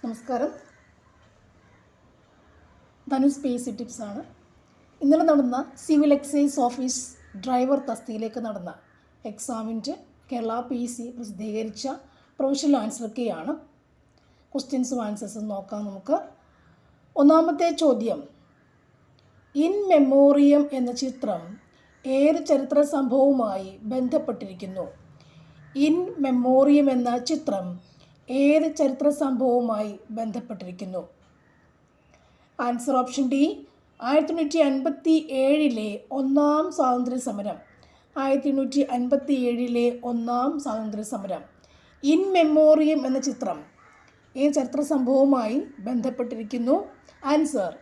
നമസ്കാരം. ധനു സ്പേസ് ടിപ്സാണ്. ഇന്നലെ നടന്ന സിവിൽ എക്സൈസ് ഓഫീസ് ഡ്രൈവർ തസ്തികയിലേക്ക് നടന്ന എക്സാമിൻ്റെ കേരള PSC പ്രസിദ്ധീകരിച്ച പ്രൊഫഷണൽ ആൻസർ കീയാണ്. ക്വസ്റ്റ്യൻസും ആൻസേഴ്സും നോക്കാം നമുക്ക്. ഒന്നാമത്തെ ചോദ്യം, ഇൻ മെമ്മോറിയം എന്ന ചിത്രം ഏത് ചരിത്ര സംഭവവുമായി ബന്ധപ്പെട്ടിരിക്കുന്നു? ഇൻ മെമ്മോറിയം എന്ന ചിത്രം ഏത് ചരിത്ര സംഭവവുമായി ബന്ധപ്പെട്ടിരിക്കുന്നു? ആൻസർ ഓപ്ഷൻ ഡി, 1857 ഒന്നാം സ്വാതന്ത്ര്യ സമരം. 1857 ഒന്നാം സ്വാതന്ത്ര്യ സമരം. ഇൻ മെമ്മോറിയം എന്ന ചിത്രം ഏത് ചരിത്ര സംഭവവുമായി ബന്ധപ്പെട്ടിരിക്കുന്നു? ആൻസർ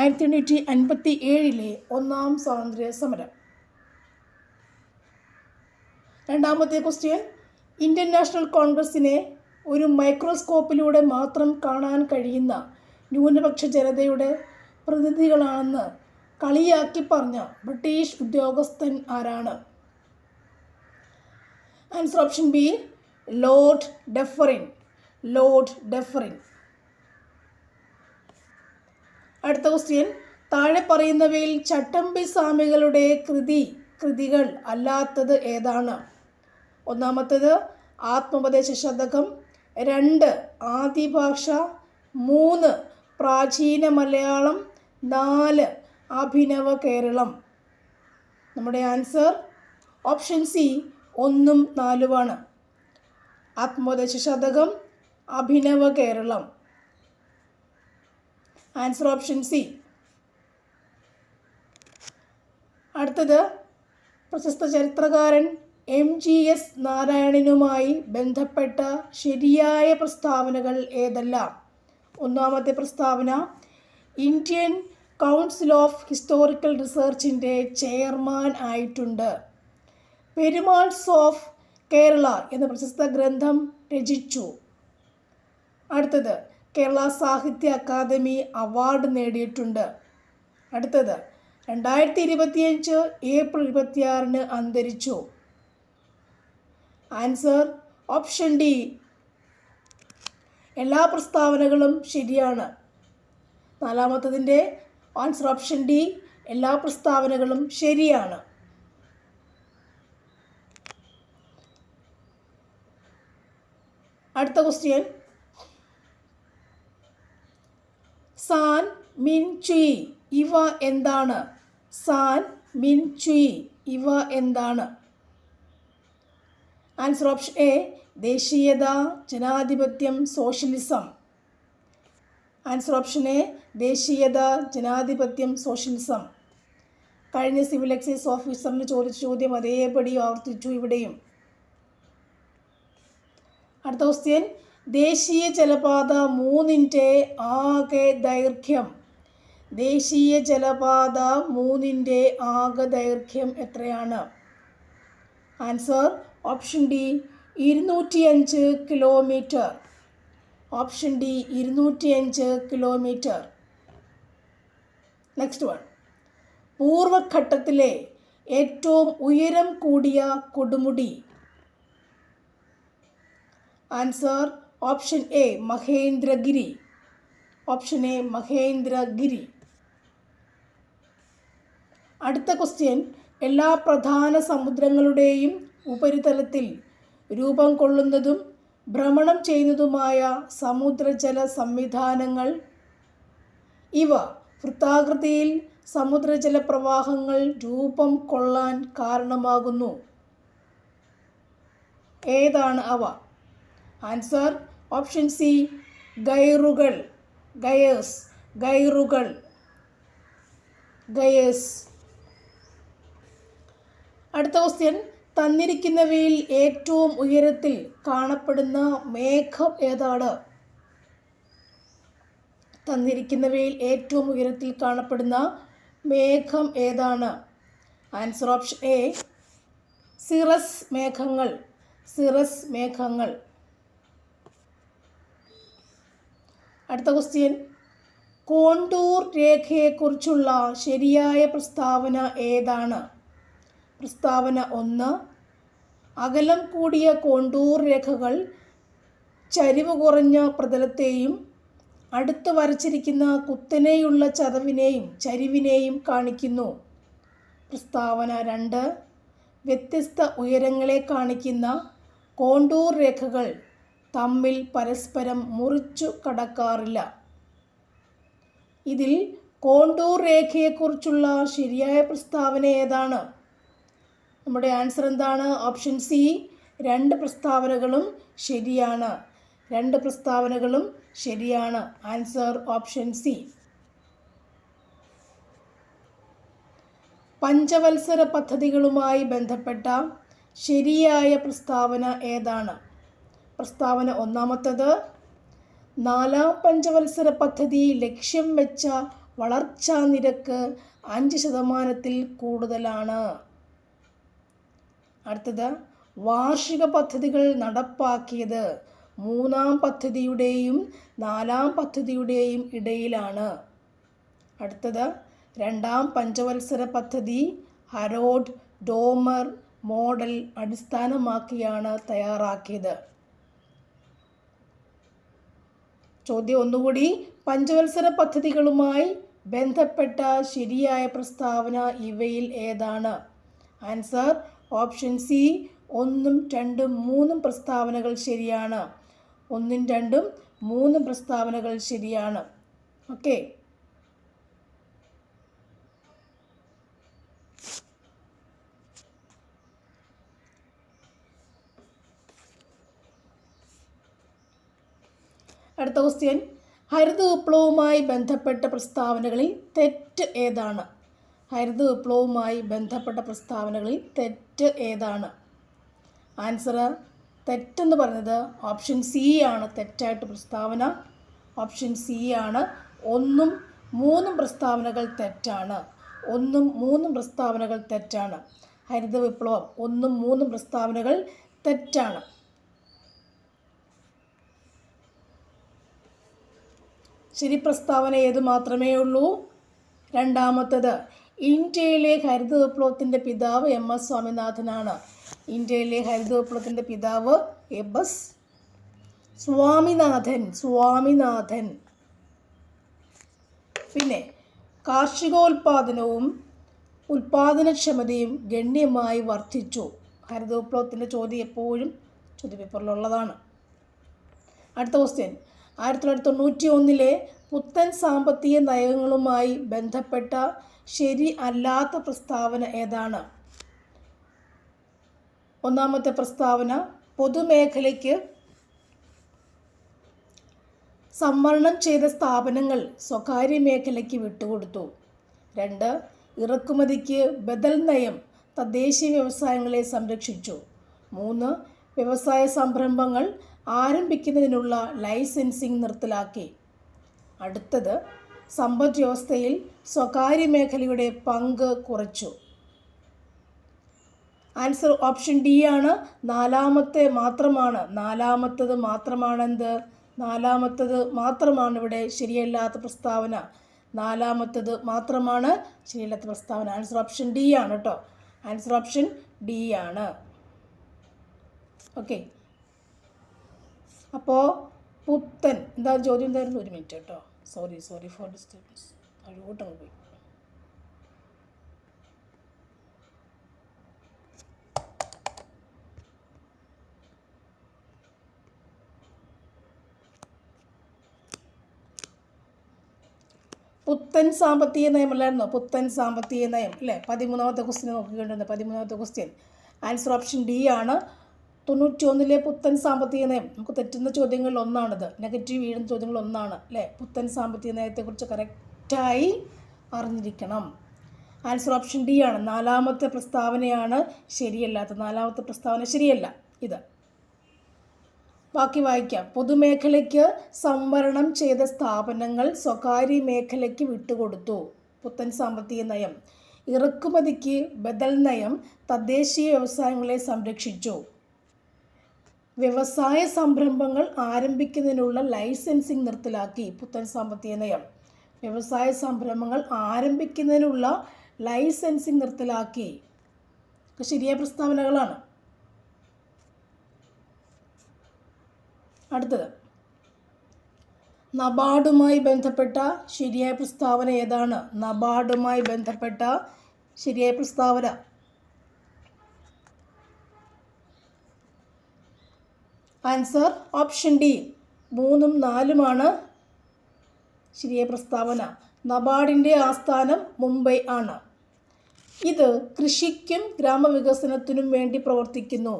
1857 ഒന്നാം സ്വാതന്ത്ര്യ സമരം. രണ്ടാമത്തെ ക്വസ്റ്റ്യൻ, ഇന്ത്യൻ നാഷണൽ കോൺഗ്രസിനെ ഒരു മൈക്രോസ്കോപ്പിലൂടെ മാത്രം കാണാൻ കഴിയുന്ന ന്യൂനപക്ഷ ജനതയുടെ പ്രതിനിധികളാണെന്ന് കളിയാക്കി പറഞ്ഞ ബ്രിട്ടീഷ് ഉദ്യോഗസ്ഥൻ ആരാണ്? Answer option B, Lord Dufferin. Lord Dufferin. അടുത്ത ക്വസ്റ്റ്യൻ, താഴെ പറയുന്നവയിൽ ചട്ടമ്പി സ്വാമികളുടെ കൃതികൾ അല്ലാത്തത് ഏതാണ്? ഒന്നാമത്തേത് ആത്മോപദേശ ശതകം, 2 ആദിഭാഷ, 3 പ്രാചീന മലയാളം, 4 അഭിനവ കേരളം. നമ്മുടെ ആൻസർ ഓപ്ഷൻ സി 1ഉം 4ഉമാണ്. ആത്മോപദേശ ശതകം, അഭിനവ കേരളം. Answer option C. അടുത്തത്, പ്രശസ്ത ചരിത്രകാരൻ MGS നാരായണനുമായി ബന്ധപ്പെട്ട ശരിയായ പ്രസ്താവനകൾ ഏതെല്ലാം? ഒന്നാമത്തെ പ്രസ്താവന, ഇന്ത്യൻ കൗൺസിൽ ഓഫ് ഹിസ്റ്റോറിക്കൽ റിസർച്ചിൻ്റെ ചെയർമാൻ ആയിട്ടുണ്ട്. പെരുമാൾസ് ഓഫ് കേരള എന്ന പ്രശസ്ത ഗ്രന്ഥം രചിച്ചു. അടുത്തത്, കേരള സാഹിത്യ അക്കാദമി അവാർഡ് നേടിയിട്ടുണ്ട്. അടുത്തത്, 2025 ഏപ്രിൽ 26 അന്തരിച്ചു. ആൻസർ ഓപ്ഷൻ ഡി, എല്ലാ പ്രസ്താവനകളും ശരിയാണ്. നാലാമത്തതിൻ്റെ ആൻസർ ഓപ്ഷൻ ഡി, എല്ലാ പ്രസ്താവനകളും ശരിയാണ്. അടുത്ത ക്വസ്റ്റ്യൻ, സാൻ മിൻ ചുയി ഇവ എന്താണ്? സാൻ മിൻ ചുയി ഇവ എന്താണ്? ആൻസർ ഓപ്ഷൻ എ, ദേശീയത, ജനാധിപത്യം, സോഷ്യലിസം. ആൻസർ ഓപ്ഷൻ എ, ദേശീയത, ജനാധിപത്യം, സോഷ്യലിസം. കഴിഞ്ഞ സിവിൽ എക്സൈസ് ഓഫീസറിന് ചോദിച്ച ചോദ്യം അതേപടി ആവർത്തിച്ചു ഇവിടെയും. അടുത്ത ക്വസ്റ്റ്യൻ, ദേശീയ ജലപാത 3ൻ്റെ ആകെ ദൈർഘ്യം. ദേശീയ ജലപാത 3ൻ്റെ ആകെ ദൈർഘ്യം എത്രയാണ്? Answer option D, 205 kilometre. Option D, 205 kilometre. Next one, പൂർവഘട്ടത്തിലെ ഏറ്റവും ഉയരം കൂടിയ കൊടുമുടി. Answer option A, Mahendragiri. Option A, Mahendragiri. അടുത്ത ക്വസ്റ്റ്യൻ, എല്ലാ പ്രധാന സമുദ്രങ്ങളുടെയും ഉപരിതലത്തിൽ രൂപം കൊള്ളുന്നതും ഭ്രമണം ചെയ്യുന്നതുമായ സമുദ്രജല സംവിധാനങ്ങൾ. ഇവ വൃത്താകൃതിയിൽ സമുദ്രജല പ്രവാഹങ്ങൾ രൂപം കൊള്ളാൻ കാരണമാകുന്നു. ഏതാണ് അവ? ആൻസർ ഓപ്ഷൻ സി, ഗൈറുകൾ. ഗയേഴ്സ്. ഗൈറുകൾ. ഗയേഴ്സ്. അടുത്ത ക്വസ്റ്റ്യൻ, തന്നിരിക്കുന്നവയിൽ ഏറ്റവും ഉയരത്തിൽ കാണപ്പെടുന്ന മേഘം ഏതാണ്? തന്നിരിക്കുന്നവയിൽ ഏറ്റവും ഉയരത്തിൽ കാണപ്പെടുന്ന മേഘം ഏതാണ്? ആൻസർ ഓപ്ഷൻ എ, സിറസ് മേഘങ്ങൾ. സിറസ് മേഘങ്ങൾ. അടുത്ത ക്വസ്റ്റ്യൻ, കോണ്ടൂർ രേഖയെക്കുറിച്ചുള്ള ശരിയായ പ്രസ്താവന ഏതാണ്? പ്രസ്താവന 1, അകലം കൂടിയ കോണ്ടൂർ രേഖകൾ ചരിവ് കുറഞ്ഞ പ്രതലത്തെയും അടുത്ത് വരച്ചിരിക്കുന്ന കുത്തനെയുള്ള ചരിവിനെയും കാണിക്കുന്നു. പ്രസ്താവന 2. വ്യത്യസ്ത ഉയരങ്ങളെ കാണിക്കുന്ന കോണ്ടൂർ രേഖകൾ തമ്മിൽ പരസ്പരം മുറിച്ചു കടക്കാറില്ല. ഇതിൽ കോണ്ടൂർ രേഖയെക്കുറിച്ചുള്ള ശരിയായ പ്രസ്താവന ഏതാണ്? നമ്മുടെ ആൻസർ എന്താണ്? Option C. 2 പ്രസ്താവനകളും ശരിയാണ്. 2 പ്രസ്താവനകളും ശരിയാണ്. Answer option C. പഞ്ചവത്സര പദ്ധതികളുമായി ബന്ധപ്പെട്ട ശരിയായ പ്രസ്താവന ഏതാണ്? പ്രസ്താവന 1. 4ാം പഞ്ചവത്സര പദ്ധതി ലക്ഷ്യം വെച്ച വളർച്ചാ നിരക്ക് 5% കൂടുതലാണ്. അടുത്തത്, വാർഷിക പദ്ധതികൾ നടപ്പാക്കിയത് 3ാം പദ്ധതിയുടെയും 4ാം പദ്ധതിയുടെയും ഇടയിലാണ്. അടുത്തത്, 2ാം പഞ്ചവത്സര പദ്ധതി ഹരോൾഡ് ഡോമർ മോഡൽ അടിസ്ഥാനമാക്കിയാണ് തയ്യാറാക്കിയത്. ചോദ്യം ഒന്നുകൂടി. പഞ്ചവത്സര പദ്ധതികളുമായി ബന്ധപ്പെട്ട ശരിയായ പ്രസ്താവന ഇവയിൽ ഏതാണ്? Answer option C. 1, 2, 3 പ്രസ്താവനകൾ ശരിയാണ്. 1, 2, 3 പ്രസ്താവനകൾ ശരിയാണ്. ഓക്കെ. അടുത്ത ക്വസ്റ്റ്യൻ. ഹരിത വിപ്ലവവുമായി ബന്ധപ്പെട്ട പ്രസ്താവനകളിൽ തെറ്റ് ഏതാണ്? ഹരിത വിപ്ലവവുമായി ബന്ധപ്പെട്ട പ്രസ്താവനകളിൽ തെറ്റ് ഏതാണ്? ആൻസർ തെറ്റെന്ന് പറഞ്ഞത് ഓപ്ഷൻ സി ആണ്. തെറ്റായിട്ട് പ്രസ്താവന ഓപ്ഷൻ സി ആണ്. 1ഉം 3ഉം പ്രസ്താവനകൾ തെറ്റാണ്. 1ഉം 3ഉം പ്രസ്താവനകൾ തെറ്റാണ്. ഹരിത വിപ്ലവം 1ഉം 3ഉം പ്രസ്താവനകൾ തെറ്റാണ്. ശരി പ്രസ്താവന ഏത് മാത്രമേ ഉള്ളൂ? രണ്ടാമത്തത്. ഇന്ത്യയിലെ ഹരിത വിപ്ലവത്തിൻ്റെ പിതാവ് MS സ്വാമിനാഥനാണ്. ഇന്ത്യയിലെ ഹരിത വിപ്ലവത്തിൻ്റെ പിതാവ് MS സ്വാമിനാഥൻ. പിന്നെ കാർഷികോൽപാദനവും ഉൽപാദനക്ഷമതയും ഗണ്യമായി വർദ്ധിച്ചു. ഹരിത വിപ്ലവത്തിൻ്റെ ചോദ്യം എപ്പോഴും ചോദ്യപേപ്പറിലുള്ളതാണ്. അടുത്ത ക്വസ്റ്റ്യൻ. 1991 പുത്തൻ സാമ്പത്തിക നയങ്ങളുമായി ബന്ധപ്പെട്ട ശരി അല്ലാത്ത പ്രസ്താവന ഏതാണ്? ഒന്നാമത്തെ പ്രസ്താവന, പൊതുമേഖലയ്ക്ക് സംവരണം ചെയ്ത സ്ഥാപനങ്ങൾ സ്വകാര്യ മേഖലയ്ക്ക് വിട്ടുകൊടുത്തു. 2, ഇറക്കുമതിക്ക് ബദൽ നയം തദ്ദേശീയ വ്യവസായങ്ങളെ സംരക്ഷിച്ചു. 3, വ്യവസായ സംരംഭങ്ങൾ ആരംഭിക്കുന്നതിനുള്ള ലൈസൻസിംഗ് നിർത്തലാക്കി. അടുത്തത്, സമ്പദ് വ്യവസ്ഥയിൽ സ്വകാര്യ മേഖലയുടെ പങ്ക് കുറച്ചു. ആൻസർ ഓപ്ഷൻ ഡി ആണ്. നാലാമത്തത് മാത്രമാണ് ഇവിടെ ശരിയല്ലാത്ത പ്രസ്താവന. ആൻസർ ഓപ്ഷൻ ഡി ആണ് കേട്ടോ. ആൻസർ ഓപ്ഷൻ ഡി ആണ്. ഓക്കെ. അപ്പോൾ പുത്തൻ എന്താ ചോദ്യം എന്തായിരുന്നു? ഒരു മിനിറ്റ് കേട്ടോ. Sorry four disturbance. അഴുകൂട്ടങ്ങ് പോയി. പുത്തൻ സാമ്പത്തിക നയമല്ലായിരുന്നോ? പുത്തൻ സാമ്പത്തിക നയം അല്ലേ? 13ാമത്തെ ക്വസ്റ്റ്യൻ നോക്കിക്കൊണ്ടിരുന്നത്. 13ാമത്തെ ക്വസ്റ്റ്യൻ ആൻസർ ഓപ്ഷൻ ഡി ആണ്. 91 പുത്തൻ സാമ്പത്തിക നയം. നമുക്ക് തെറ്റുന്ന ചോദ്യങ്ങളിൽ ഒന്നാണിത്. നെഗറ്റീവ് വീഴുന്ന ചോദ്യങ്ങളിൽ ഒന്നാണ് അല്ലേ? പുത്തൻ സാമ്പത്തിക നയത്തെക്കുറിച്ച് കറക്റ്റായി അറിഞ്ഞിരിക്കണം. ആൻസർ ഓപ്ഷൻ ഡി ആണ്. 4ാമത്തെ പ്രസ്താവനയാണ് ശരിയല്ലാത്ത. 4ാമത്തെ പ്രസ്താവന ശരിയല്ല. ഇത് ബാക്കി വായിക്കാം. പൊതുമേഖലയ്ക്ക് സംവരണം ചെയ്ത സ്ഥാപനങ്ങൾ സ്വകാര്യ മേഖലയ്ക്ക് വിട്ടുകൊടുത്തു. പുത്തൻ സാമ്പത്തിക നയം. ഇറക്കുമതിക്ക് ബദൽ നയം തദ്ദേശീയ വ്യവസായങ്ങളെ സംരക്ഷിച്ചു. വ്യവസായ സംരംഭങ്ങൾ ആരംഭിക്കുന്നതിനുള്ള ലൈസൻസിംഗ് നിർത്തലാക്കി. പുത്തൻ സാമ്പത്തിക നയം. വ്യവസായ സംരംഭങ്ങൾ ആരംഭിക്കുന്നതിനുള്ള ലൈസൻസിംഗ് നിർത്തലാക്കി. ശരിയായ പ്രസ്താവനകളാണ്. അടുത്തത്, നബാർഡുമായി ബന്ധപ്പെട്ട ശരിയായ പ്രസ്താവന ഏതാണ്? നബാർഡുമായി ബന്ധപ്പെട്ട ശരിയായ പ്രസ്താവന. ആൻസർ ഓപ്ഷൻ ഡി 3ഉം 4ഉമാണ് ശരിയായ പ്രസ്താവന. നബാർഡിൻ്റെ ആസ്ഥാനം മുംബൈ ആണ്. ഇത് കൃഷിക്കും ഗ്രാമവികസനത്തിനും വേണ്ടി പ്രവർത്തിക്കുന്നു.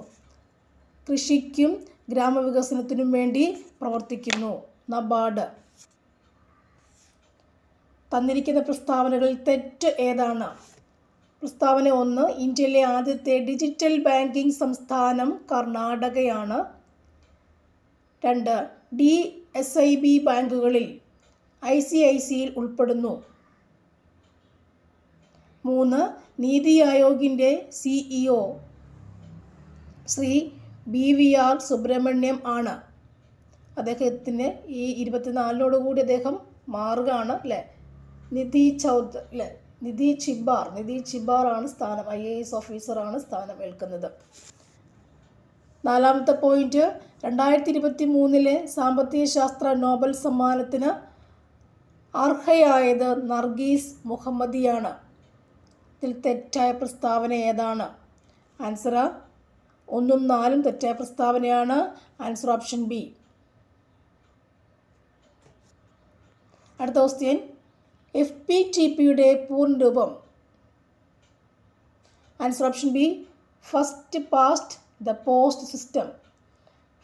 കൃഷിക്കും ഗ്രാമവികസനത്തിനും വേണ്ടി പ്രവർത്തിക്കുന്നു നബാർഡ്. തന്നിരിക്കുന്ന പ്രസ്താവനകളിൽ തെറ്റ് ഏതാണ്? പ്രസ്താവന 1, ഇന്ത്യയിലെ ആദ്യത്തെ ഡിജിറ്റൽ ബാങ്കിംഗ് സംസ്ഥാനം കർണാടകയാണ്. 2, DSIB ബാങ്കുകളിൽ ICICIയിൽ ഉൾപ്പെടുന്നു. 3, നീതി ആയോഗിൻ്റെ CEO ശ്രീ BVR സുബ്രഹ്മണ്യം ആണ്. അദ്ദേഹത്തിന് ഈ 24 അദ്ദേഹം മാറുകയാണ് അല്ലേ. നിധി ചിബാർ ആണ് സ്ഥാനം. IAS ഓഫീസറാണ് സ്ഥാനം ഏൽക്കുന്നത്. 4ാമത്തെ പോയിന്റ്, 2023 സാമ്പത്തിക ശാസ്ത്ര നോബൽ സമ്മാനത്തിന് അർഹയായത് നർഗീസ് മുഹമ്മദിയാണ്. ഇതിൽ തെറ്റായ പ്രസ്താവന ഏതാണ്? ആൻസർ 1ഉം 4ഉം തെറ്റായ പ്രസ്താവനയാണ്. Answer option B. അടുത്ത ക്വസ്റ്റ്യൻ, FPTPയുടെ പൂർണ്ണരൂപം. Answer option B, first past the post system.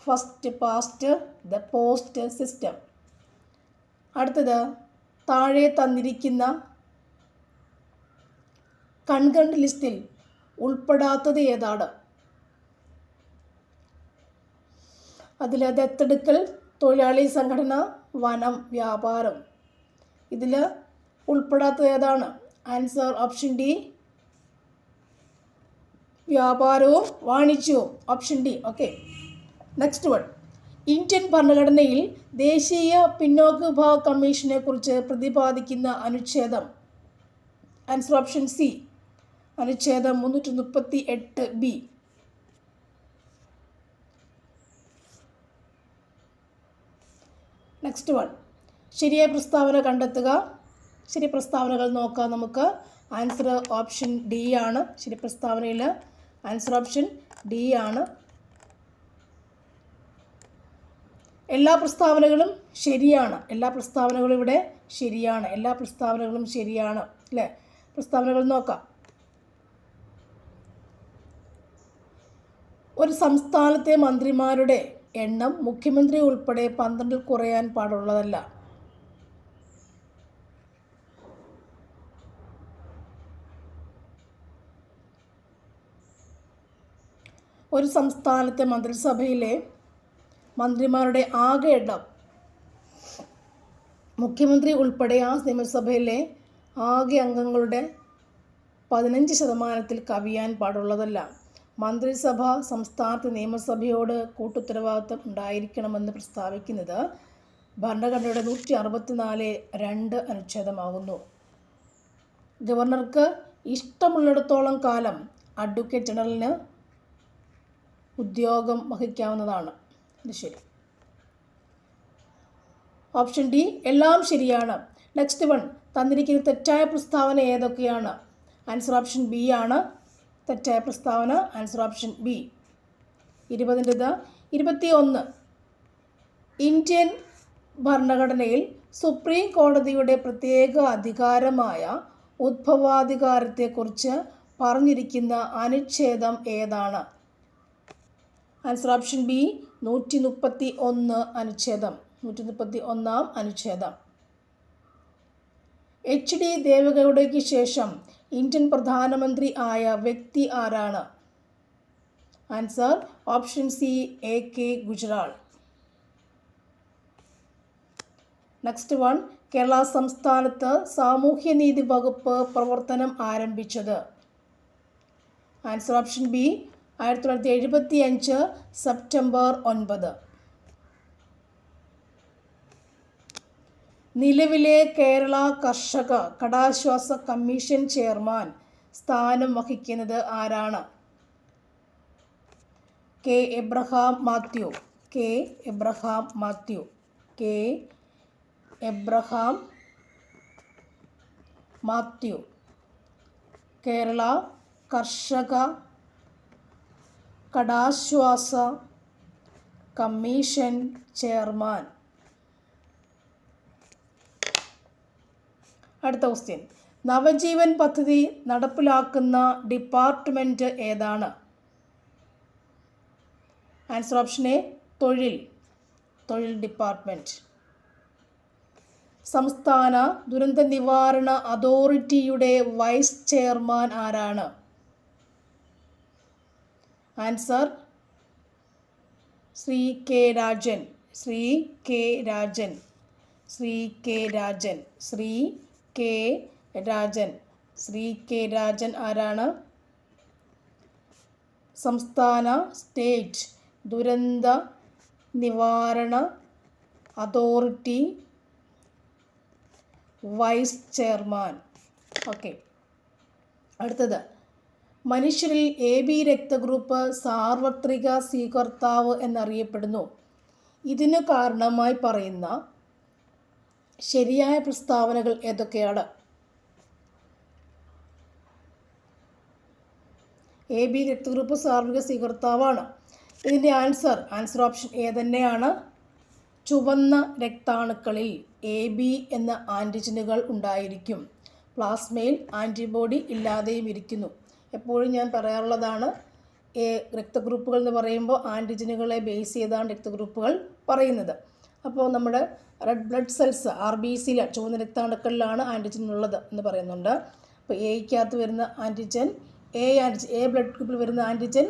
First past the post system. അടുത്തത്, താഴെ തന്നിരിക്കുന്ന കൺകറന്റ് ലിസ്റ്റിൽ ഉൾപ്പെടാത്തത് ഏതാണ്? അതിൽ ദത്തെടുക്കൽ, തൊഴിലാളി സംഘടന, വനം, വ്യാപാരം. ഇതിൽ ഉൾപ്പെടാത്തത് ഏതാണ്? ആൻസർ ഓപ്ഷൻ ഡി, വ്യാപാരവും വാണിജ്യവും. Option D. Okay. Next one, Indian ഭരണഘടനയിൽ ദേശീയ പിന്നോക്ക വിഭാഗ കമ്മീഷനെ കുറിച്ച് പ്രതിപാദിക്കുന്ന അനുച്ഛേദം. ആൻസർ ഓപ്ഷൻ സി, അനുച്ഛേദം 338B. നെക്സ്റ്റ് വൺ, ശരിയായ പ്രസ്താവന കണ്ടെത്തുക. ശരി പ്രസ്താവനകൾ നോക്കാം നമുക്ക്. ആൻസർ ഓപ്ഷൻ ഡി ആണ്. ശരി പ്രസ്താവനയിൽ ആൻസർ ഓപ്ഷൻ ഡി ആണ്. എല്ലാ പ്രസ്താവനകളും ശരിയാണ്. എല്ലാ പ്രസ്താവനകളും ഇവിടെ ശരിയാണ്. എല്ലാ പ്രസ്താവനകളും ശരിയാണ് അല്ലേ. പ്രസ്താവനകൾ നോക്കാം. ഒരു സംസ്ഥാനത്തെ മന്ത്രിമാരുടെ എണ്ണം മുഖ്യമന്ത്രി ഉൾപ്പെടെ 12 കുറയാൻ പാടുള്ളതല്ല. ഒരു സംസ്ഥാനത്തെ മന്ത്രിസഭയിലെ മന്ത്രിമാരുടെ ആകെ എണ്ണം മുഖ്യമന്ത്രി ഉൾപ്പെടെ ആ നിയമസഭയിലെ ആകെ അംഗങ്ങളുടെ 15% കവിയാൻ പാടുള്ളതല്ല. മന്ത്രിസഭ സംസ്ഥാനത്ത് നിയമസഭയോട് കൂട്ടുത്തരവാദിത്വം ഉണ്ടായിരിക്കണമെന്ന് പ്രസ്താവിക്കുന്നത് ഭരണഘടനയുടെ 164(2) അനുച്ഛേദമാകുന്നു. ഗവർണർക്ക് ഇഷ്ടമുള്ളിടത്തോളം കാലം അഡ്വക്കേറ്റ് ജനറലിന് ഉദ്യോഗം വഹിക്കാവുന്നതാണ്. ഇത് ശരി. ഓപ്ഷൻ ഡി എല്ലാം ശരിയാണ്. നെക്സ്റ്റ് വൺ, തന്നിരിക്കുന്ന തെറ്റായ പ്രസ്താവന ഏതൊക്കെയാണ്? ആൻസർ ഓപ്ഷൻ ബി ആണ് തെറ്റായ പ്രസ്താവന. Answer option B. 21, ഇന്ത്യൻ ഭരണഘടനയിൽ സുപ്രീം കോടതിയുടെ പ്രത്യേക അധികാരമായ ഉദ്ഭവാധികാരത്തെക്കുറിച്ച് പറഞ്ഞിരിക്കുന്ന അനുച്ഛേദം ഏതാണ്? ആൻസർ ഓപ്ഷൻ ബി, 131 അനുച്ഛേദം. 131 അനുച്ഛേദം. HD ദേവഗൗഡയ്ക്ക് ശേഷം ഇന്ത്യൻ പ്രധാനമന്ത്രി ആയ വ്യക്തി ആരാണ്? Answer option C, AK Gujral. Next one, Kerala സംസ്ഥാനത്ത് സാമൂഹ്യനീതി വകുപ്പ് പ്രവർത്തനം ആരംഭിച്ചത്. Answer option B, 1975 September 9. നിലവിലെ കേരള കർഷക കടാശ്വാസ കമ്മീഷൻ ചെയർമാൻ സ്ഥാനം വഹിക്കുന്നത് ആരാണ്? K. Abraham Mathew. K. Abraham Mathew. Kerala കർഷക കടാശ്വാസ കമ്മീഷൻ ചെയർമാൻ. അടുത്ത ക്വസ്റ്റ്യൻ. നവജീവൻ പദ്ധതി നടപ്പിലാക്കുന്ന ഡിപ്പാർട്ട്മെൻറ്റ് ഏതാണ്? ആൻസർ ഓപ്ഷൻ എ തൊഴിൽ ഡിപ്പാർട്ട്മെൻറ്റ്. സംസ്ഥാന ദുരന്ത നിവാരണ അതോറിറ്റിയുടെ വൈസ് ചെയർമാൻ ആരാണ്? Answer Shri K Rajan. ആരാണ്? സംസ്ഥാന സ്റ്റേറ്റ് ദുരന്ത നിവാരണ അതോറിറ്റി വൈസ് ചെയർമാൻ. ഓക്കെ. അടുത്തത്. മനുഷ്യരിൽ AB രക്തഗ്രൂപ്പ് സാർവത്രിക സ്വീകർത്താവ് എന്നറിയപ്പെടുന്നു. ഇതിനു കാരണമായി പറയുന്ന ശരിയായ പ്രസ്താവനകൾ ഏതൊക്കെയാണ്? AB രക്തഗ്രൂപ്പ് സാർവത്രിക സ്വീകർത്താവാണ്. ഇതിൻ്റെ ആൻസർ ഓപ്ഷൻ എ തന്നെയാണ്. ചുവന്ന രക്താണുക്കളിൽ AB എന്ന ആൻറ്റിജനുകൾ ഉണ്ടായിരിക്കും. പ്ലാസ്മയിൽ ആൻറ്റിബോഡി ഇല്ലാതെയും ഇരിക്കുന്നു. എപ്പോഴും ഞാൻ പറയാറുള്ളതാണ്, രക്തഗ്രൂപ്പുകൾ എന്ന് പറയുമ്പോൾ ആൻറ്റിജനുകളെ ബേസ് ചെയ്താണ് രക്തഗ്രൂപ്പുകൾ പറയുന്നത്. അപ്പോൾ നമ്മുടെ റെഡ് ബ്ലഡ് സെൽസ് RBCയിൽ ചുവന്ന രക്താണുക്കളിലാണ് ആൻറ്റിജൻ ഉള്ളത് എന്ന് പറയുന്നുണ്ട്. അപ്പോൾ എയ്ക്കകത്ത് വരുന്ന ആൻറ്റിജൻ എ ബ്ലഡ് ഗ്രൂപ്പിൽ വരുന്ന ആൻറ്റിജൻ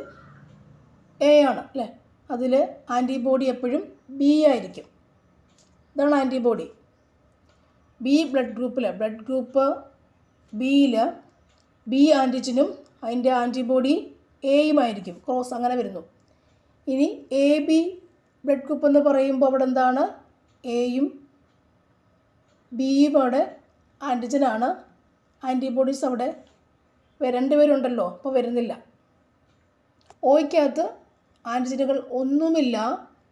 A ആണ് അല്ലേ. അതിൽ ആൻറ്റിബോഡി എപ്പോഴും B ആയിരിക്കും. ഇതാണ് ആൻറ്റിബോഡി. ബ്ലഡ് ഗ്രൂപ്പ് Bയിൽ B ആൻറ്റിജനും അതിൻ്റെ ആൻറ്റിബോഡി Aയുമായിരിക്കും. ക്രോസ് അങ്ങനെ വരുന്നു. ഇനി AB ബ്ലഡ് ഗ്രൂപ്പ് എന്ന് പറയുമ്പോൾ അവിടെ എന്താണ്? Aയും Bയും അവിടെ ആൻറ്റിജനാണ്. ആൻറ്റിബോഡീസ് അവിടെ രണ്ടുപേരുണ്ടല്ലോ, അപ്പോൾ വരുന്നില്ല. Oയ്ക്കകത്ത് ആൻറ്റിജനുകൾ ഒന്നുമില്ല,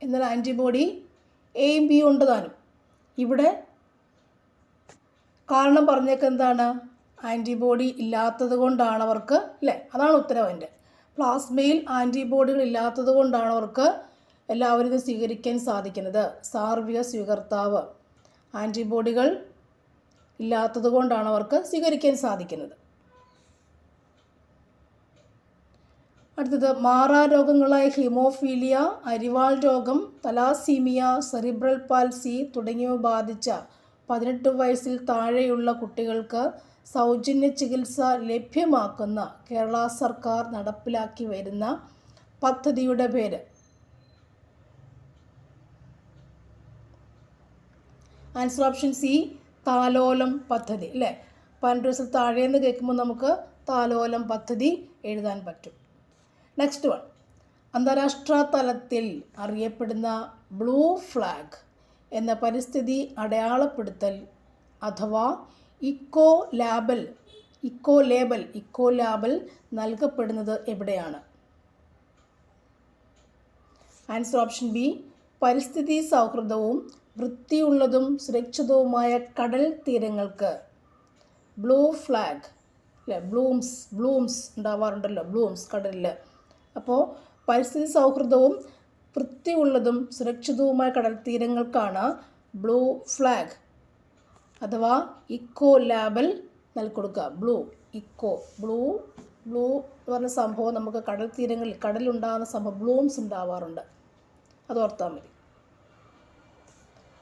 എന്നാൽ ആൻറ്റിബോഡി Aയും Bയും ഉണ്ട് താനും. ഇവിടെ കാരണം പറഞ്ഞേക്ക് എന്താണ്? ആൻറ്റിബോഡി ഇല്ലാത്തത് കൊണ്ടാണ് അവർക്ക് അല്ലേ, അതാണ് ഉത്തരം. അതിൻ്റെ പ്ലാസ്മയിൽ ആൻറ്റിബോഡികൾ ഇല്ലാത്തത് കൊണ്ടാണ് അവർക്ക് എല്ലാവരും ഇത് സ്വീകരിക്കാൻ സാധിക്കുന്നത്. സാർവിക സ്വീകർത്താവ്. ആൻറ്റിബോഡികൾ ഇല്ലാത്തത് കൊണ്ടാണ് അവർക്ക് സ്വീകരിക്കാൻ സാധിക്കുന്നത്. അടുത്തത്. മാറാരോഗങ്ങളായ ഹീമോഫീലിയ, അരിവാൾ രോഗം, തലാസീമിയ, സെറിബ്രൽ പാൽസി തുടങ്ങിയവ ബാധിച്ച 18 വയസ്സിൽ താഴെയുള്ള കുട്ടികൾക്ക് സൗജന്യ ചികിത്സ ലഭ്യമാക്കുന്ന കേരള സർക്കാർ നടപ്പിലാക്കി വരുന്ന പദ്ധതിയുടെ പേര്? ആൻസർ ഓപ്ഷൻ സി താലോലം പദ്ധതി അല്ലേ. 18 വയസ്സിൽ താഴേന്ന് കേൾക്കുമ്പോൾ നമുക്ക് താലോലം പദ്ധതി എഴുതാൻ പറ്റും. Next one. അന്താരാഷ്ട്ര തലത്തിൽ അറിയപ്പെടുന്ന ബ്ലൂ ഫ്ലാഗ് എന്ന പരിസ്ഥിതി അടയാളപ്പെടുത്തൽ അഥവാ ഇക്കോ ലേബൽ നൽകപ്പെടുന്നത് എവിടെയാണ്? ആൻസർ ഓപ്ഷൻ ബി പരിസ്ഥിതി സൗഹൃദവും വൃത്തിയുള്ളതും സുരക്ഷിതവുമായ കടൽ തീരങ്ങൾക്ക് ബ്ലൂ ഫ്ലാഗ് അല്ലേ. ബ്ലൂംസ് ഉണ്ടാവാറുണ്ടല്ലോ, ബ്ലൂംസ് കടലിൽ. അപ്പോൾ പരിസ്ഥിതി സൗഹൃദവും വൃത്തിയുള്ളതും സുരക്ഷിതവുമായ കടൽ തീരങ്ങൾക്കാണ് ബ്ലൂ ഫ്ലാഗ് അഥവാ ഇക്കോ ലേബൽ നൽകിക്കൊടുക്കുക. ബ്ലൂ എന്ന് പറഞ്ഞ സംഭവം നമുക്ക് കടൽ തീരങ്ങളിൽ കടലുണ്ടാകുന്ന സംഭവം ബ്ലൂംസ് ഉണ്ടാവാറുണ്ട്, അത് ഓർത്താൽ മതി.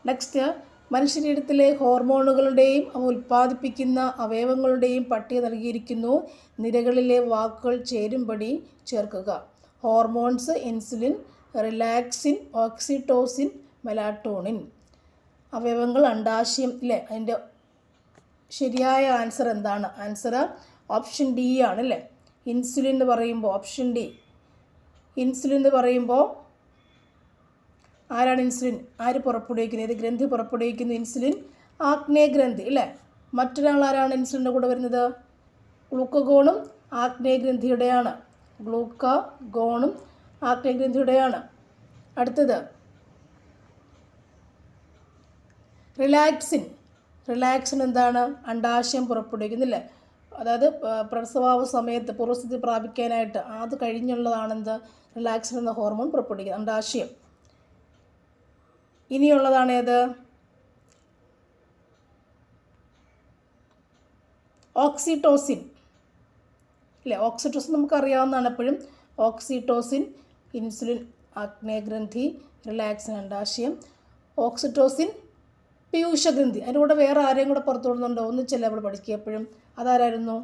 നെക്സ്റ്റ്. മനുഷ്യശരീരത്തിലെ ഹോർമോണുകളുടെയും അവ ഉൽപ്പാദിപ്പിക്കുന്ന അവയവങ്ങളുടെയും പട്ടിക നൽകിയിരിക്കുന്നു. നിരകളിലെ വാക്കുകൾ ചേരുംപടി ചേർക്കുക. Hormones: insulin, relaxin, oxytocin, melatonin. അവയവങ്ങൾ: അണ്ഡാശയം അല്ലേ. അതിൻ്റെ ശരിയായ ആൻസർ എന്താണ്? ആൻസർ ഓപ്ഷൻ ഡി ആണ് അല്ലേ. ഇൻസുലിൻ എന്ന് പറയുമ്പോൾ ഓപ്ഷൻ ഡി. ഇൻസുലിൻ എന്ന് പറയുമ്പോൾ ആരാണ് ഇൻസുലിൻ? ആര് പുറപ്പെടുവിക്കുന്നത്? ഏത് ഗ്രന്ഥി പുറപ്പെടുവിക്കുന്നു ഇൻസുലിൻ? ആഗ്നേയഗ്രന്ഥി അല്ലേ. മറ്റൊരാൾ ആരാണ് ഇൻസുലിൻ്റെ കൂടെ വരുന്നത്? ഗ്ലൂക്കഗോണും ആഗ്നേയഗ്രന്ഥിയുടെയാണ്. അടുത്തത്. റിലാക്സിൻ എന്താണ്? അണ്ഡാശയം പുറപ്പെടുവിക്കുന്നില്ലേ? അതായത് പ്രസവാവ സമയത്ത് പൂർവ്വസ്ഥിതി പ്രാപിക്കാനായിട്ട് അത് കഴിഞ്ഞുള്ളതാണെന്ത്? റിലാക്സിൻ എന്ന ഹോർമോൺ പുറപ്പെടുവിക്കുന്നത് അണ്ഡാശയം. ഇനിയുള്ളതാണ് ഏത്? ഓക്സിറ്റോസിൻ അല്ലേ? ഓക്സിറ്റോസിൻ നമുക്കറിയാവുന്നതാണ്. എപ്പോഴും ഓക്സിറ്റോസിൻ ഇൻസുലിൻ ആഗ്നേയഗ്രന്ഥി, റിലാക്സിൻ അണ്ഡാശയം. ഓക്സിറ്റോസിൻ പീയൂഷഗ്രന്ഥി. അതിൻ്റെ കൂടെ വേറെ ആരെയും കൂടെ പുറത്തു വിടുന്നുണ്ടോ? ഒന്നിച്ചല്ലേ നമ്മൾ പഠിക്കുക എപ്പോഴും. അതാരായിരുന്നു?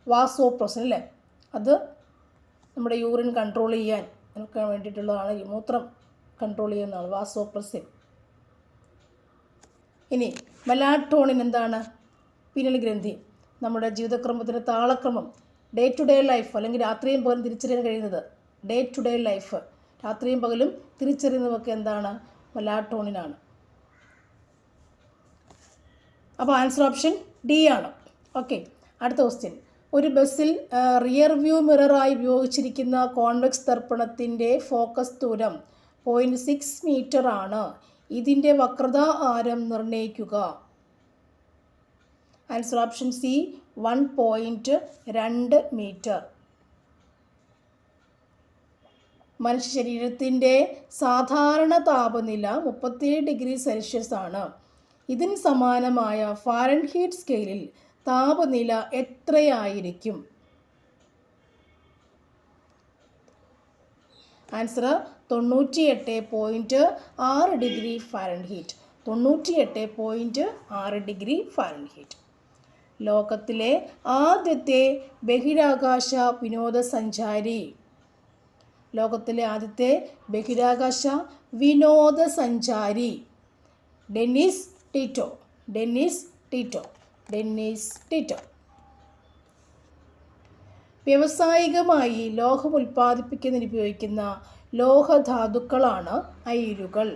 വാസോപ്രസിൻ അല്ലേ? അത് നമ്മുടെ യൂറിൻ കൺട്രോൾ ചെയ്യാൻ ഒക്കെ വേണ്ടിയിട്ടുള്ളതാണ്. ഈ മൂത്രം കൺട്രോൾ ചെയ്യുന്നതാണ് വാസോപ്രസിൻ. ഇനി മെലാറ്റോണിൻ എന്താണ്? പീനൽ ഗ്രന്ഥി. നമ്മുടെ ജീവിതക്രമത്തിൻ്റെ താളക്രമം, ഡേ ടു ഡേ ലൈഫ്, അല്ലെങ്കിൽ രാത്രിയും പകലും തിരിച്ചറിയാൻ കഴിയുന്നത്, ഡേ ടു ഡേ ലൈഫ്, രാത്രിയും പകലും തിരിച്ചറിയുന്നതൊക്കെ എന്താണ്? മെലാറ്റോണിനാണ്. അപ്പോൾ ആൻസർ ഓപ്ഷൻ ഡി ആണ്. ഓക്കെ, അടുത്ത ക്വസ്റ്റ്യൻ. ഒരു ബസ്സിൽ റിയർ വ്യൂ മിററായി ഉപയോഗിച്ചിരിക്കുന്ന കോൺവെക്സ് ദർപ്പണത്തിൻ്റെ ഫോക്കസ് ദൂരം 0.6 മീറ്റർ ആണ്. ഇതിൻ്റെ വക്രതാ ആരം നിർണ്ണയിക്കുക. Answer option C 1.2 metre. മനുഷ്യ ശരീരത്തിൻ്റെ സാധാരണ താപനില 37 ഡിഗ്രി സെൽഷ്യസ് ആണ്. ഇതിന് സമാനമായ ഫാരൻഹീറ്റ് സ്കെയിലിൽ താപനില എത്രയായിരിക്കും? Answer 98.6 degree Fahrenheit. 98.6 degree Fahrenheit. ലോകത്തിലെ ആദ്യത്തെ ബഹിരാകാശ വിനോദസഞ്ചാരി. ലോകത്തിലെ ആദ്യത്തെ ബഹിരാകാശ വിനോദസഞ്ചാരി ഡെന്നിസ് ടിറ്റോ. വ്യാവസായികമായി ലോഹം ഉൽപ്പാദിപ്പിക്കുന്നതിന് ഉപയോഗിക്കുന്ന ലോഹധാതുക്കളാണ് അയിരുകൾ.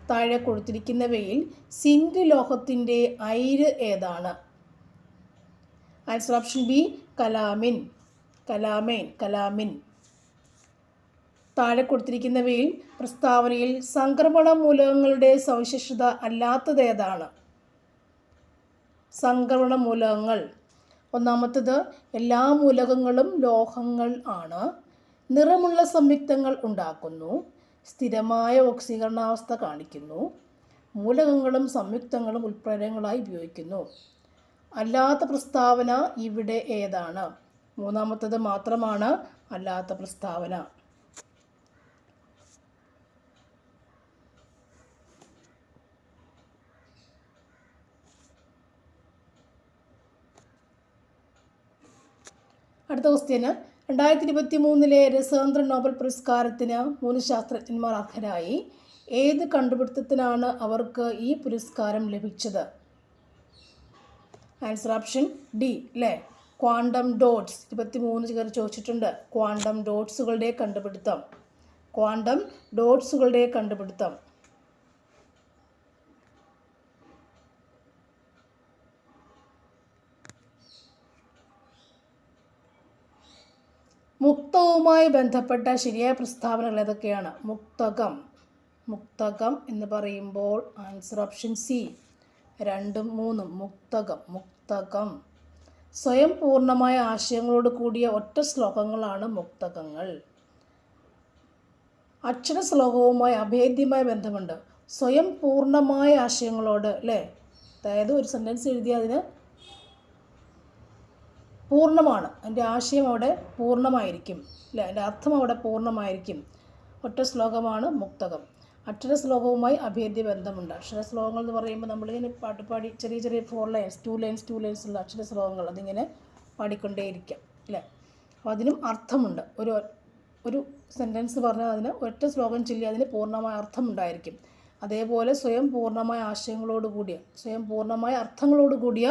താഴെ കൊടുത്തിരിക്കുന്നവയിൽ സിങ്ക് ലോഹത്തിൻ്റെ അയിര് ഏതാണ്? Answer option B calamine. താഴെ കൊടുത്തിരിക്കുന്നവയിൽ പ്രസ്താവനയിൽ സംക്രമണ മൂലകങ്ങളുടെ സവിശേഷത അല്ലാത്തത് ഏതാണ്? സംക്രമണ മൂലകങ്ങൾ. ഒന്നാമത്തത്, എല്ലാ മൂലകങ്ങളും ലോഹങ്ങൾ ആണ്. നിറമുള്ള സംയുക്തങ്ങൾ ഉണ്ടാക്കുന്നു. സ്ഥിരമായ ഓക്സീകരണാവസ്ഥ കാണിക്കുന്നു. മൂലകങ്ങളും സംയുക്തങ്ങളും ഉൽപ്രേരകങ്ങളായി ഉപയോഗിക്കുന്നു. അല്ലാത്ത പ്രസ്താവന ഇവിടെ ഏതാണ്? മൂന്നാമത്തത് മാത്രമാണ് അല്ലാത്ത പ്രസ്താവന. അടുത്ത ക്വസ്റ്റ്യന്, 2023 രസതന്ത്ര നോബൽ പുരസ്കാരത്തിന് 3 ശാസ്ത്രജ്ഞന്മാർ അർഹരായി. ഏത് കണ്ടുപിടുത്തത്തിനാണ് അവർക്ക് ഈ പുരസ്കാരം ലഭിച്ചത്? ആൻസർ ഓപ്ഷൻ ഡി അല്ലേ? Quantum dots. 23 പേർ ചോദിച്ചിട്ടുണ്ട്. ക്വാണ്ടം ഡോട്ട്സുകളുടെ കണ്ടുപിടുത്തം. മുക്തവുമായി ബന്ധപ്പെട്ട ശരിയായ പ്രസ്താവനകൾ ഏതൊക്കെയാണ്? മുക്തകം എന്ന് പറയുമ്പോൾ ആൻസർ ഓപ്ഷൻ സി 2ഉം 3ഉം. മുക്തകം. സ്വയം പൂർണ്ണമായ ആശയങ്ങളോട് കൂടിയ ഒറ്റ ശ്ലോകങ്ങളാണ് മുക്തകങ്ങൾ. അക്ഷര ശ്ലോകവുമായി അഭേദ്യമായ ബന്ധമുണ്ട്. സ്വയം പൂർണ്ണമായ ആശയങ്ങളോട് അല്ലേ? അതായത് ഒരു സെൻറ്റൻസ് എഴുതിയാൽ അതിന് പൂർണ്ണമാണ്, അതിൻ്റെ ആശയം അവിടെ പൂർണ്ണമായിരിക്കും അല്ലേ? അതിൻ്റെ അർത്ഥം അവിടെ പൂർണ്ണമായിരിക്കും. ഒറ്റ ശ്ലോകമാണ് മുക്തകം. അക്ഷര ശ്ലോകവുമായി അഭേദ്യ ബന്ധമുണ്ട്. അക്ഷര ശ്ലോകങ്ങൾ എന്ന് പറയുമ്പോൾ നമ്മളിങ്ങനെ പാടി ചെറിയ 4 ലൈൻസ് 2 ലൈൻസ് ഉള്ള അക്ഷര ശ്ലോകങ്ങൾ അതിങ്ങനെ പാടിക്കൊണ്ടേയിരിക്കാം അല്ലേ? അപ്പോൾ അതിനും അർത്ഥമുണ്ട്. ഒരു സെൻറ്റൻസ് പറഞ്ഞാൽ അതിന് ഒറ്റ ശ്ലോകം ചൊല്ലി അതിന് പൂർണ്ണമായ അർത്ഥമുണ്ടായിരിക്കും. അതേപോലെ സ്വയം പൂർണ്ണമായ അർത്ഥങ്ങളോട് കൂടിയ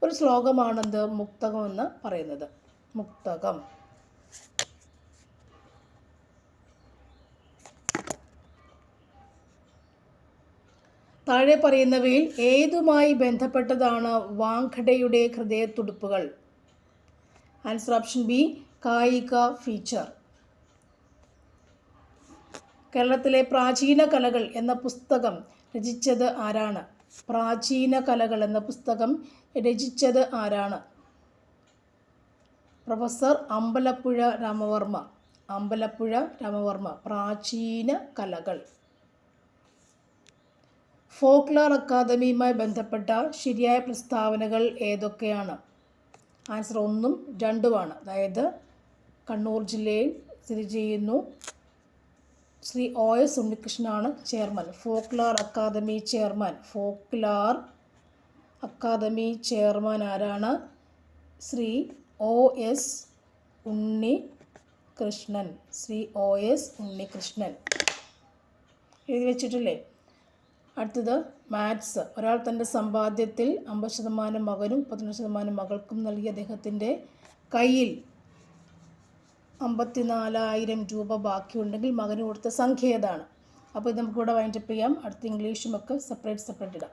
ഒരു ശ്ലോകമാണെന്ത്? മുക്തകം എന്ന് പറയുന്നത്. മുക്തകം. താഴെ പറയുന്നവയിൽ ഏതുമായി ബന്ധപ്പെട്ടതാണ് വാങ്ഖഡെയുടെ ഹൃദയത്തുടിപ്പുകൾ? ആൻസർ ഓപ്ഷൻ ബി കായിക ഫീച്ചർ. കേരളത്തിലെ പ്രാചീന കലകൾ എന്ന പുസ്തകം രചിച്ചത് ആരാണ്? പ്രാചീന കലകൾ എന്ന പുസ്തകം രചിച്ചത് ആരാണ്? പ്രൊഫസർ അമ്പലപ്പുഴ രാമവർമ്മ. അമ്പലപ്പുഴ രാമവർമ്മ. പ്രാചീന കലകൾ. ഫോക്ലോർ അക്കാദമിയുമായി ബന്ധപ്പെട്ട ശരിയായ പ്രസ്താവനകൾ ഏതൊക്കെയാണ്? ആൻസർ 1ഉം 2ഉമാണ്. അതായത് കണ്ണൂർ ജില്ലയിൽ സ്ഥിതി ചെയ്യുന്നു. ശ്രീ OS ഉണ്ണികൃഷ്ണനാണ് chairman. Folklore academy chairman. Folklore academy chairman ആരാണ്? ശ്രീ OS ഉണ്ണികൃഷ്ണൻ. ശ്രീ OS ഉണ്ണികൃഷ്ണൻ. എഴുതി വെച്ചിട്ടില്ലേ? അടുത്തത് മാത്സ്. ഒരാൾ തൻ്റെ സമ്പാദ്യത്തിൽ 50% മകനും 15% മകൾക്കും നൽകി അദ്ദേഹത്തിൻ്റെ കയ്യിൽ 54,000 രൂപ ബാക്കിയുണ്ടെങ്കിൽ മകന് കൊടുത്ത സംഖ്യ ഏതാണ്? അപ്പോൾ ഇത് നമുക്കിവിടെ വൈൻഡപ്പ് ചെയ്യാം. അടുത്ത ഇംഗ്ലീഷുമൊക്കെ സെപ്പറേറ്റ് ഇടാം.